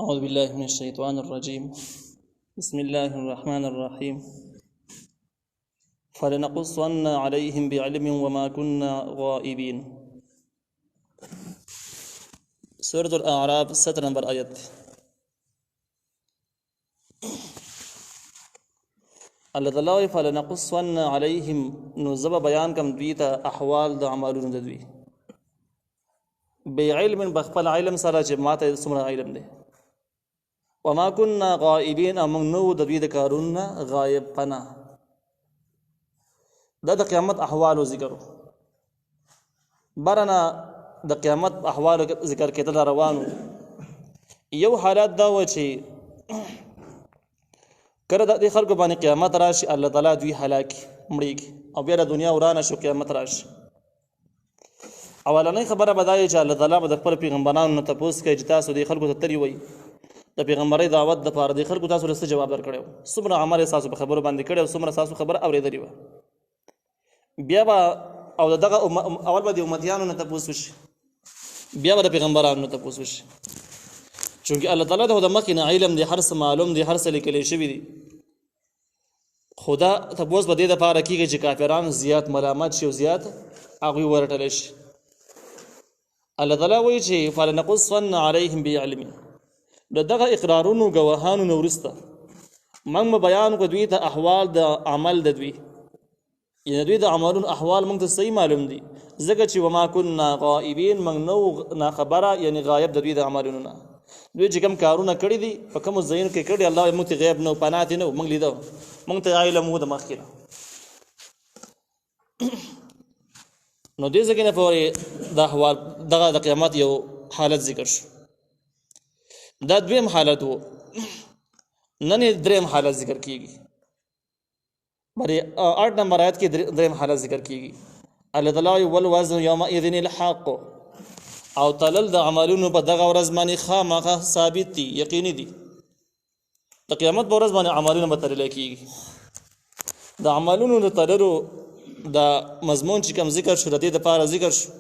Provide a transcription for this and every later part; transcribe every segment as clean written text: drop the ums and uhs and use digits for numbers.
أعوذ بالله من الشيطان الرجيم بسم الله الرحمن الرحيم فلنقصن عليهم بعلم وما كنا غائبين. سورة الاعراف 7 نمبر آیت. اللہ تعالی فلنقصن عليهم نزب بیان کم دویتا احوال د اعمالونو د دوی بعلم بخپل علم سره چې ماته څومره علم دی وما كنا غائبين امون نو د دوی د کارونه غایب پنا د قیامت احوال ذکر برنا د قیامت احوال ذکر کېدل روانو. یو حالت دا و چې کړه د خلکو باندې قیامت راشي الله تعالی دوی هلاک مړي او بیا د دنیا ورانه شو قیامت راشي. اولنۍ خبره بدایي چې الله تعالی د خپل پیغمبرانو نه تاسو کې چې تاسو د خلکو ته تری وي د پیغمبري دعوت د پاره د خلکو تاسو له جواب درکړو څومره عمل تاسو په خبرو باندې کړو څومره تاسو خبر اورېدلې و بیا با او دغه اول به د امتیانو نه تاسو شي بیا به د پیغمبرانو نه تاسو شي چونکه الله تعالی د مخکې نه علم دی هر څه معلوم دی هر څه لیکل شوی دی خدا تاسو به د لپاره کېږي چې کافرانو زیات ملامت شي او زیات هغه ورټل شي. الله تعالی وایي چې فلنقصن عليهم بعلم دغه اقرارونو گواهانو نورسته موږ بیان کو دوی ته احوال د عمل د دوی یعنی دوی د عملونو احوال موږ ته صحیح معلوم دي ځکه چې وما كنا غائبين موږ نو نه خبره یعنی غایب د دوی د عملونو نه دوی چې کوم کارونه کړی دي په کوم ځایونو کې کړی الله موږ ته غیب نو پناه نه موږ لیدو موږ ته علم وو د مخکې نو دې ځکه نه پورې د احوال دغه د قیامت یو حالت ذکر شو. دا دویم حالت وو نن دریم حالت ذکر کیږي بری 8 نمبر آیت کې دریم حالت ذکر کیږي. الله تعالی والوزن یومئذ الحق او تلل د عملونو په دغه ورځ باندې خامخا ثابت دي یقیني دي د قیامت په ورځ باندې عملونه به تلل کیږي. د عملونو د تللو د مضمون چې کوم ذکر شو د دې لپاره ذکر شو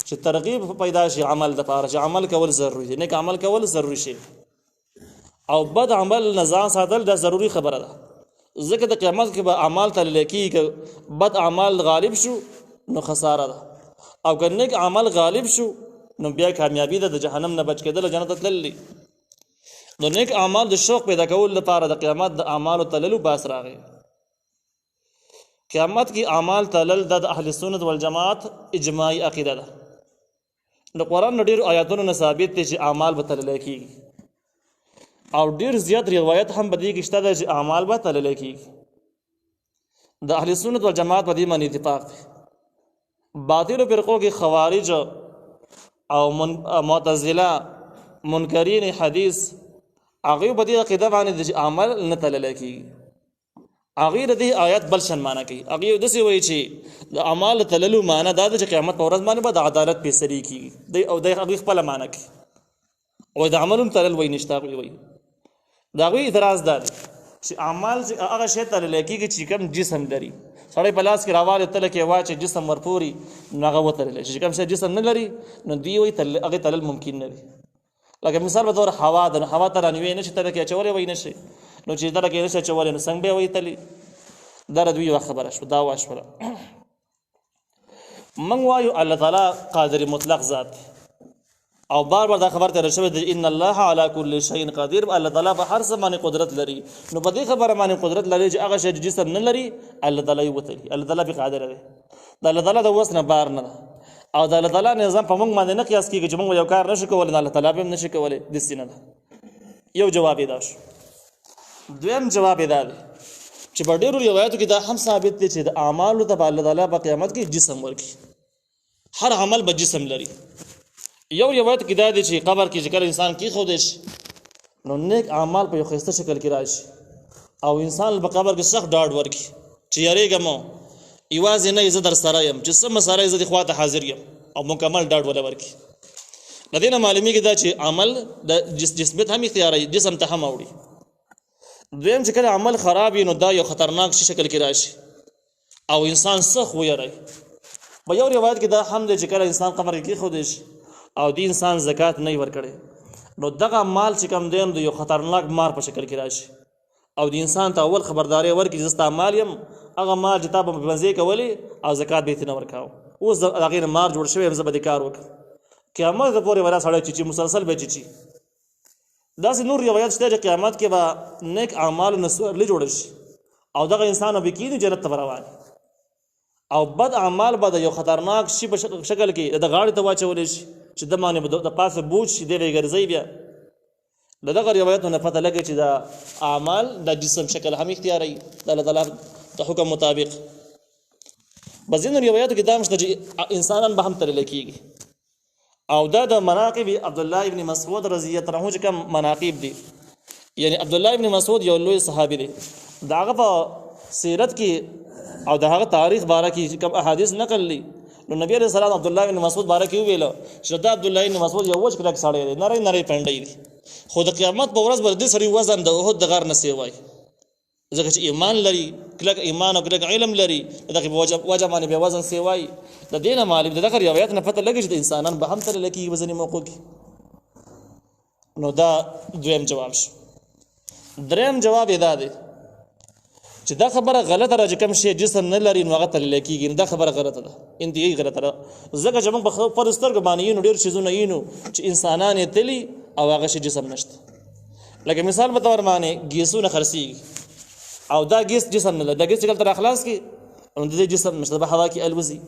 چې ترغیب پیدا شي عمل د لپاره چې عمل کول ضروری دی نیک عمل کول ضروری شي او بد عمل نزاع ساتل دا ضروری خبره ده ځکه د قیامت کې به اعمال تلل کیږي بد اعمال غالب شو نو خساره ده او که نیک عمل غالب شو نو بیا کامیابی ده د جهنم نه بچ کېدل جنت تللی. نو نیک اعمال د شوق پیدا کول لپاره د قیامت د اعمالو تللو باس راغی. قیامت کی اعمال تلل د اهل سنت والجماعت اجماعي عقیده ده. نو قرآن ډیر آیاتونو نه ثابت دي چې اعمال به تلل کیږي او ډیر زیات روایت هم بدی کې شته چې اعمال به تلل کیږي. د اهل سنت والجماعت په دې باندې اتفاق دی. باطل فرقو کې خوارج او معتزله منکرین حدیث هغه په دې عقیده باندې چې عمل نه تلل کیږي هغه د دې آیات بل شان معنی کوي. هغه د څه وایي چې د اعمال تللو معنی دا چې قیامت پر ورځ باندې به د عدالت فیصله کیږي او د هغه خپل معنی کوي او د عملونو تلل وایي نشته وایي دا غوي اعتراض ده چې اعمال هغه شی تلل کیږي چې کوم جسم لري سړی په لاس کې راواله تل کې واچ جسم ورپوري هغه وتلل چې کوم شی جسم نه لري نو دی وایي هغه تلل ممکن نه دی. لکه مثال به تور هوا د هوا تر انوي نشي تل کې چورې وایي نشي نو چې دا کې نشه چولې نو څنګه به وي تلی دا دوی خبره شو دا واشوره. من وایو الله تعالی قادر مطلق ذات او بار بار دا خبر ته رسول دی ان الله على كل شيء قدير الله تعالی په هر څه باندې قدرت لري. نو په دې خبره باندې قدرت لري چې هغه شی جسم نه لري الله تعالی وتلی الله تعالی به قادر دی دا الله تعالی د وسنه بار نه او دا الله تعالی نظام په موږ باندې نه قیاس کیږي چې موږ یو کار نشو کولای الله تعالی به نشي کولای د سینه ده. یو جواب دی شو. دویم جواب دا دی چې په ډیرو روایتو کې دا هم ثابت دی چې د اعمالو ته الله تعالی په قیامت کې جسم ورکړي هر عمل به جسم لري. یو روایت کې دا دی چې قبر کې ذکر انسان کې خو دې نو نیک اعمال په یو خسته شکل کې راشي او انسان په قبر کې سخت ډاډ ورکړي چې یریګم ایوازې نه عزت در سره يم چې سم سره عزت خواته حاضر یم او مکمل ډاډ ولا ورکړي. لدينا معلومی کې دا چې عمل د جسمیت هم اختیاري جسم ته هم وړي. دویم چې کله عمل خراب نو دا یو خطرناک شکل کې راشي او انسان سخت ويري. په یو روایت کې دا هم دی چې کله انسان قبر کې خو دې او دی انسان زکات نه ورکړي نو دغه مال چې کوم دی د یو خطرناک مار په شکل کې راشي او د انسان ته اول خبرداری ورکړي چې ستا مال یم هغه مال چې تا به مزې کولې او زکات به یې ترې نه ورکاوه اوس د هغې نه مار جوړ شوی یم زه به دې کار وکړم قیامت ته پورې به دا سړی چیچي مسلسل به چیچي داسې نور روایات شته چې قیامت کې به نیک اعمالو نه سورلي جوړه شي او دغه انسان به کېږي جنت ته به روان او بد اعمال به د یو خطرناک شي په شکل کې د غاړې ته واچولی شي چې د باندې به د پاسه بوج شي دی به یې ګرځوي بیا د دغه روایتو نه پته لګي چې د اعمال د جسم شکل هم اختیاروي د الله تعالی د حکم مطابق په ځینو روایاتو کې دا هم شته چې انسانان به هم تللی کېږي او دا د مناقب عبدالله ابن مسعود رضی الله عنه چې کوم مناقب دي یعنی عبدالله ابن مسعود یو لوی صحابي دی د هغه په سیرت کې او د هغه تاریخ باره کې چې کوم احادیث نقل دي نو نبی علیه السلام عبدالله ابن مسعود باره کې وویل چې دا عبدالله ابن مسعود یو وچ کلک سړی دی نری نری پنډۍ دی خو د قیامت په ورځ به د دې سړي وزن د احد د غر نه سیوای ځکه چې ایمان لري کلک ایمان او کلک علم لري دغه وجه باندې به وزن سیوای د دې نه معلوم د دغه روایت نه پته لګي چې د انسانان به هم تللی کېږي په ځینې موقعو کې نو دا دویم جواب شو دریم جواب یې دا دی چې دا خبره غلطه ده چې کوم شی جسم نه لري نو هغه تللی کېږي دا خبره غلطه ده انتهایي غلطه ده ځکه چې موږ په خپلو سترګو باندې یینو ډېر څیزونه یینو چې انسانان یې تلي او هغه شی جسم نشته لکه مثال په طور باندې ګیسونه خرڅېږي او دا ګیس جسم نه لري دا ګیس چې کله تر اخلاص کې نو د دې جسم نشته په هوا کې الوزي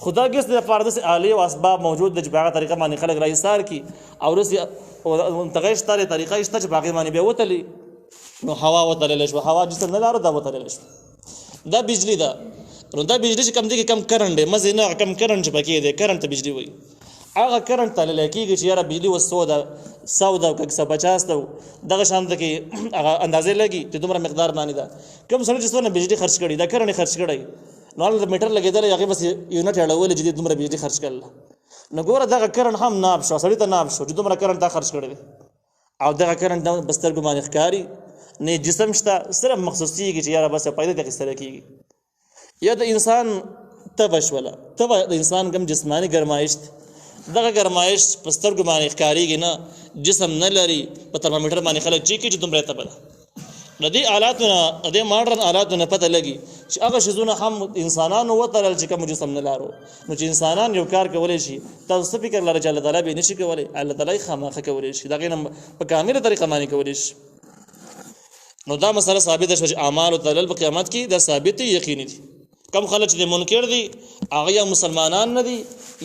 خو دا ګیس دپاره داسې آلې او اسباب موجود ده چې په هغه طریقه باندې خلک راایستار کړي او داسې منتغی شته طریقه شته چې په هغې باندې بیا وتلي نو هوا وتللی شوه هوا جسم نه لاره دا وتللی شوه دا بجلی ده نو دا بجلی چې کم دی کې کم کرنټ دی مزې نه کم کرنټ چې پکې دی کرنټ ته بجلی وایي هغه کرنټ تللی کېږي چې یاره بجلی و 100 ده 100 ده که 150 ده دغه شان ده کې هغه اندازې لګي چې دومره مقدار باندې ده کوم سړی چې څونه بجلی خرڅ کړي دا کرنټ خرڅ کړی نو هلته میټر لګېدلی هغې بس یونټ اړولې چې دې دومره بجلی خرڅ کړله نو ګوره دغه کرنټ هم ناب شو سړي ته ناب شو چې دومره کرنټ تا خرڅ کړی دی او دغه کرنټ نه په سترګو باندې ښکاري نه جسم شته صرف مخصوصیږي چې یاره بس پیدا ته اخیستلی کېږي یا د انسان تبه شوله تبه د انسان کوم جسماني ګرمایش دغه ګرمایش په سترګو باندې ښکارېږي نه جسم نه لري په ترمامیټر باندې خلک چیک کړي چې دومره تبه ده د دې آلاتو نه د دې ماډرن آلاتو نه پته لګي چې هغه شیزونه هم انسانانو وتړل چې کوم جسم نه لارو نو چې انسانان یو کار کولی شي تاسو څه فکر لرئ چې الله تعالی به یې نشي کولی الله تعالی یې خامخا کولی شي د هغې نه په کامله طریقه باندې کولی شي نو دا مسله ثابته شوه چې اعمالو تلل په قیامت کې دا ثابت دی یقیني دي کم خلک چې منکر دي هغه یا مسلمانان نه دي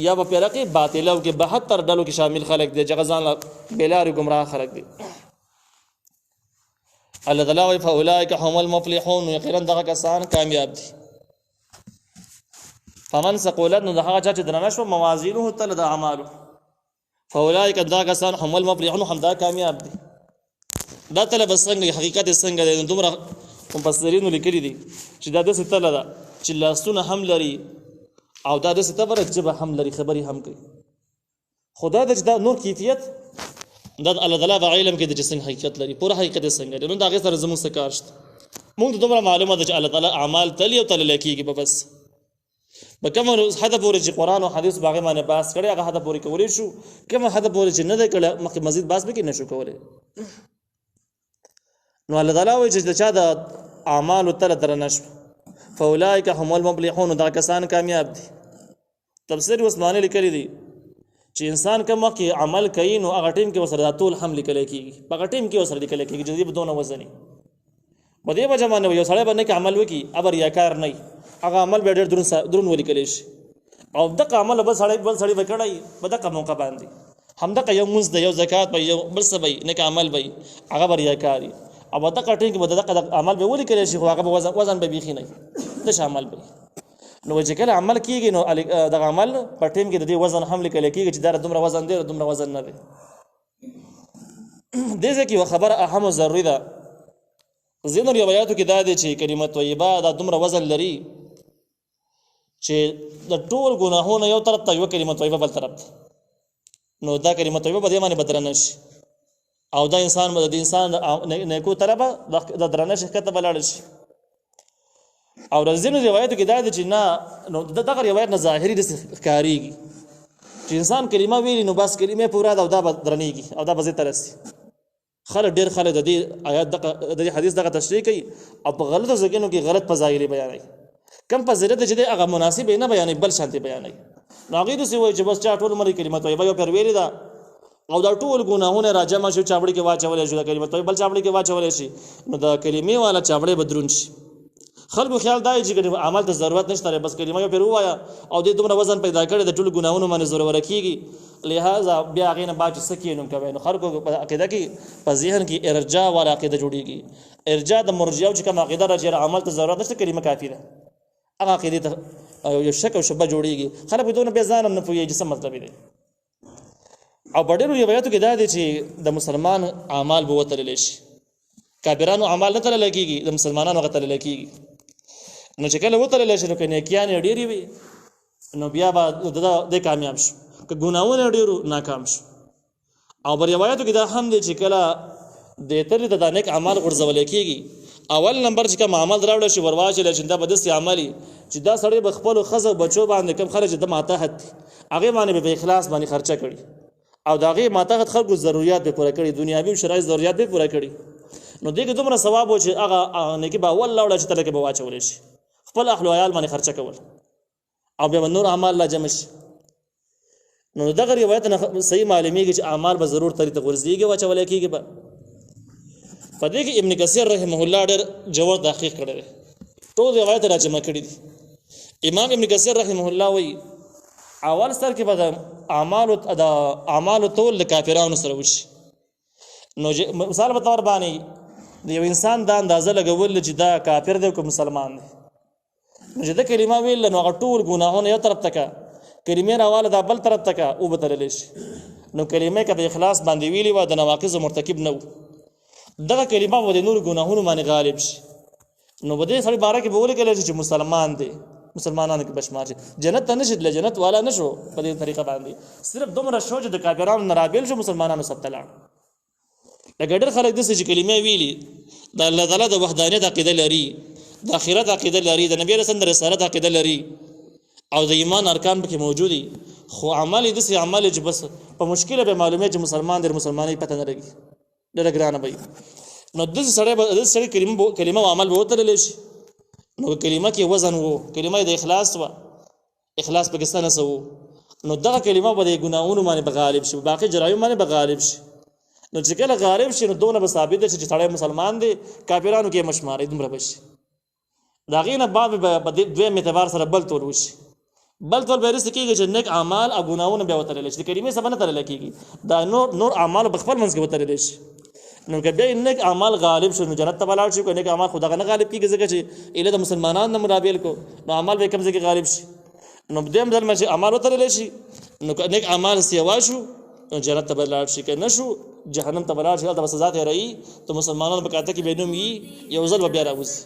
یا په فرقې باطله کې 72 ډلو کې شامل خلک دي چې غزان بلاري گمراه خلک دي الله تعالی وی فاولئک هم المفلحون یقینا دغه کسان کامیاب دي فمن ثقلت نو دغه چې درنه شو موازینه تل د اعمالو فاولئک دغه کسان هم المفلحون هم دا کامیاب دي دا تل بسنګ حقیقت څنګه دی دومره مفسرین لیکلي دي چې دا د ستل ده چې لاسونه هم لري او دا د ستبره جبه هم لري خبري هم کوي خدا د دا نور کیفیت دا الله تعالی په علم کې د جسم حقیقت لري پوره حقیقت څنګه دی نو دا غي سره زموږ څه کار شته موږ دومره معلومه ده چې الله تعالی اعمال تلی او تل لکېږي بس بکم حدا پورې چې قران او حدیث باغې باندې باس کړي هغه حدا پورې کولې شو کوم حدا پورې چې نه ده کړه مخکې مزید باس به کې نشو کولای نو الله تعالی وایي چې چا د اعمال تل درنش فاولئک هم المفلحون دا کسان کامیاب دي تفسیر عثماني لیکلي دي چې انسان کوم کې عمل کوي نو هغه ټیم کې وسره ټول هم لیکل کېږي په هغه ټیم کې وسره لیکل کېږي چې دې بدونه وزني په دې وجه باندې یو سړی باندې کې عمل وکي ابر یا کار نه هغه عمل به ډېر درون ولیکل شي او دغه عمل بل سړی وکړای په دغه موقع باندې هم دغه یو منځ د یو زکات په یو بل څه وي نه عمل وي هغه بر یا کاری او دغه ټیم کې به دغه عمل به ولیکل شي خو هغه وزن به بيخي نه د شامل به نو چې کله عمل کیږي نو دغه عمل په ټیم کې د دې وزن هم لیکل کیږي چې دا دومره وزن دی دومره وزن نه دی دې ځکه یو خبره اهم او ضروري ده ځینو روایتو کې دا دی چې کلمه طیبه دا دومره وزن لري چې د ټول ګناهونو یو طرف ته یو کلمه طیبه بل طرف ته نو دا کلمه طیبه په دې باندې بدرنه شي او دا انسان د انسان نیکو طرفه د درنه شي کته بلاړ شي او د ځینو روایتو کې دا دی چې نه نو دغه روایت نه ظاهري د ښکاریږي چې انسان کلمه ویلي نو بس کلمه پوره ده او دا به درنېږي او دا به ځای ته رسي. خلک ډېر خلک د دې آیات د دې حدیث دغه تشریح کوي او په غلطو ځایونو کې غلط فضایل بیانوي. کم فضیلت چې دی هغه مناسب نه بیانوي بل شانتې بیانوي. نو هغوی داسې وایي چې بس چا ټول عمر کلمه طیبه یو پیر ویلې ده او دا ټول ګناهونه راجمع شو چاپړې کې واچولی شو، د کلمه طیبه بل چاپړې کې واچولی شي، نو د کلمې والا چاپړې به دروند شي. خلکو خیال دا چې عمل ته ضرورت نشته، بس کلمه یو پیر ووایه او دې دومره وزن پیدا کړی د ټولو ګناهونو باندې زوروره کېږي. لہذا بیا هغې نه بعد چې څه کښېنوم کوئ، نو خلکو په عقیده کې په ذهن کې ارجاع والا عقیده جوړېږي. ارجاع د مرجعو چې کوم عقیده ده چې عمل ته ضرورت نشته کلمه کافي ده، هغه عقیدې ته یو شک او شبهه جوړېږي. خلک په دونه بیا ځان هم نه پوهېږي چې څه مطلب دی. او په ډېرو روایاتو کې دا دی چې د مسلمان اعمال به وتللی شي، کافرانو اعمال نه تللی کېږي، د مسلمانانو هغه تللی کېږي. نو چې کله وتللی شي نو که نیکیانې ډېرې وي نو بیا به دی کامیاب شو، که ګناهونه ډېرو ناکام شو. او په روایاتو کې دا هم دی چې کله د تلې ته دا نیک اعمال غورځولی کېږي، اول نمبر چې کوم عمل راوړی شي ورواچولی چې دا به داسې عمل وي چې دا سړی به خپلو ښځو بچو باندې کوم خلک چې د ماتحت دي هغې باندې به په اخلاص باندې خرچه کړي او د هغې ماتحت خلکو ضروريات به پوره کړي، دنیاوي او شرعي ضروريات به پوره کړي. نو دې کې دومره ثواب و چې هغه نیکي به اول راوړه چې تله کې به واچولی شي، خپل اهل و عیال باندې خرچه کول او بیا به نور اعمال لا جمع شي. نو دغه روایت نه صحیح معلومیږي چې اعمال به ضرور ترې ته غورځېږي واچولی کېږي به. په دې کې ابن کثیر رحمه الله ډېر ژور تحقیق کړی دی، ټول روایت را جمع کړي دي. امام ابن کثیر رحمه الله وایي اول سر کې به د اعمالو تول د کافرانو سره وشي. نو مثال په طور باندې د یو انسان دا اندازه لګول چې دا کافر دی که مسلمان دی، نو چې د کلمه ویل نو هغه ټول ګناهونه یو طرف ته که، کلمې راواله دا بل طرف ته که، او به تللی شي. نو کلمې که په اخلاص باندې ویلې وه د نواقضو مرتکب نه و، دغه کلمه به د نورو ګناهونو باندې غالب شي. نو په دې سړي باره کې به ولیکلی شي چې مسلمان دی، مسلمانانو کې بشمار شي، جنت ته نشي تللی، جنت والا نه شو په دې طریقه باندې. صرف دومره شو چې د کافرانو نه رابېل شو، مسلمانانو سب ته لاړ. لکه ډېر خلک داسې چې کلمې ویلي د الله تعالی د وحدانیت عقیده لري، د آخرت عقیده لري، د نبي رسول د رسالت عقیده لري او د ایمان ارکان پکې موجود دي، خو عمل یې داسې عمل چې بس په مشکله به معلومې چې مسلمان دی، مسلمانۍ پته نه لګي، ډېره ګرانه به وي. نو داسې سړی کلمه او عمل به وتللی شي. نو کلمه کې وزن و، کلمه د اخلاص وه، اخلاص پکې څه نه څه و، نو دغه کلمه به د ګناهونو باندې به غالب شي، باقي جرایم باندې به غالب شي. نو چې کله غالب شي نو دونه به ثابت دی چې سړی مسلمان دی، کافرانو کې یې مشماري دومره به شي. د هغې نه بعد به په دویم اعتبار سره بل ټول وشي، بل ټول به رسې کېږي چې نیک اعمال او ګناهونه بیا وتللی شي، د کلمې سبا نه تللی کېږي، دا نور اعمال په خپل منځ کې وتللی شي. نو که بیا نیک اعمال غالب شو نو جنت ته به لاړ شي، که نیک اعمال خو دغه نه غالب کېږي ځکه چې ایله د مسلمانانو نه مرابل کو، نو اعمال به کوم ځای کې غالب شي. نو دویم ځل چې اعمال وتللی شي نو که نیک اعمال سیوا شو نو جنت ته به لاړ شي، که نه شو جهنم ته به لاړ شي، هلته به سزا تېروي، ته مسلمانانو په کاته کې به نوم وي، یو ځل به بیا راوځي.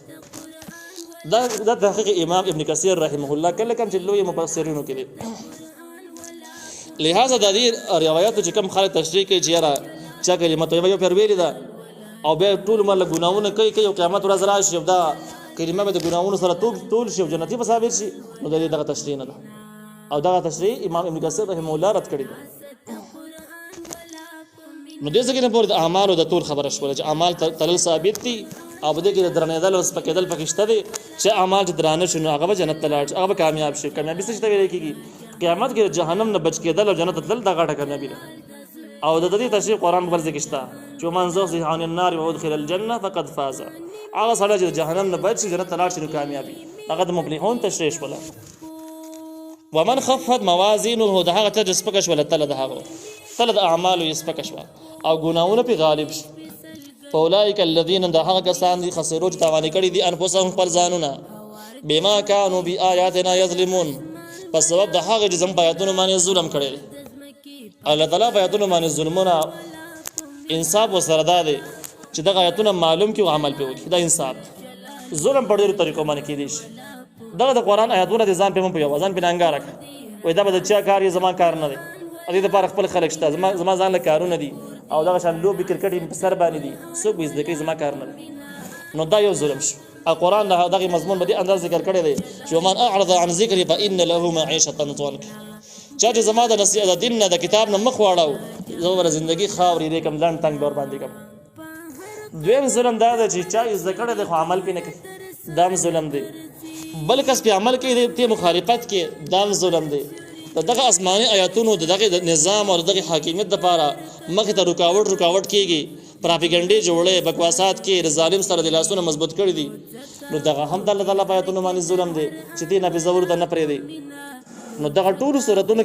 دا تحقیق امام ابن کثیر رحمه الله کله کوم چې لوی مفسرینو کې دی. لہذا د دې روایاتو چې کوم خلک تشریح کوي چې یاره چا کلمه طیبه یو پیر ویلې ده او بیا ټول عمر له ګناهونه کوي او قیامت ورځ راشي او دا کلمه به د ګناهونو سره ټول شي او جنتي به ثابت شي، نو د دې دغه تشریح نه ده او دغه تشریح امام ابن کثیر رحمه الله رد کړې ده. نو دې ځکه نه پورې د اعمالو د ټول خبره شوله چې اعمال تلل ثابت دي او په دې کې د درنېدل او سپکېدل پکې شته دی چې اعمال چې درانه شي نو هغه به جنت ته لاړ شي، هغه به کامیاب شي. کامیابي څه ته ویل کېږي؟ قیامت کې جهنم نه بچ کېدل او جنت ته تلل دا غټه کامیابي ده. او د دې تشریح قرآن په بل ځای کې شته چې من زحزح عن النار وادخل الجنه فقد فاز، هغه سړی چې جهنم نه بچ شي جنت ته لاړ شي نو کامیابي، هغه د مفلحون تشریح شوله. ومن خفت موازینه، د هغه ته سپکه شوله تله د هغه تله د اعمالو یې سپکه شوه او ګناهونه پې غالب شو. فاولئک الذین، د هغه کسان دي خسرو چې تاوانې کړي دي انفسهم خپل ځانونه، بما کانوا بآیاتنا یظلمون، په سبب د هغه چې زموږ په آیاتونو باندې ظلم کړی دی. الله تعالی په آیاتونو باندې ظلمونه انصاف ورسره دا دی چې دغه آیاتونه معلوم کړي او عمل پرې وکړي، دا انصاف. ظلم په ډېرو طریقو باندې کېدی شي. دغه د قرآن آیاتونه د ځان پرې مه پوهوه، ځان پرې ننګاره کړه، وایي دا به د چا کار یې زما کار نه دی، د دې دپاره خپل خلک شته، زما ځان له کارونه دي او دغه شان لوبې کرکټ یې په سر باندې دي، څوک به یې زده کوي، زما کار نه دی. نو دا یو ظلم شو. قرآن دغه مضمون په دې انداز ذکر کړی دی چې ومن اعرض عن ذکري فإن له معیشة ضنکا، چا چې زما د نصیحت د دین نه د کتاب نه مخ واړو زه ور زندگی خاورې کوم لنډ تنګ دور باندې کوم. دویم ظلم دا ده چې چا زده کړی دی خو عمل پې نه کوي، دا هم ظلم دی. بل کس پې عمل کوي ته مخالفت کې، دا هم ظلم دی. د دغه آسماني آیاتونو د دغه نظام او دغه حاکمیت دپاره مخې ته رکاوټ کېږي، پراپیګنډې جوړې بکواسات کې د ظالم سره د لاسونه مضبوط کړي دي، نو دغه هم د الله تعالی په آیاتونو باندې ظلم دی چې دې نافظه ورته نه پرېږدي. نو دغه ټولو صورتونو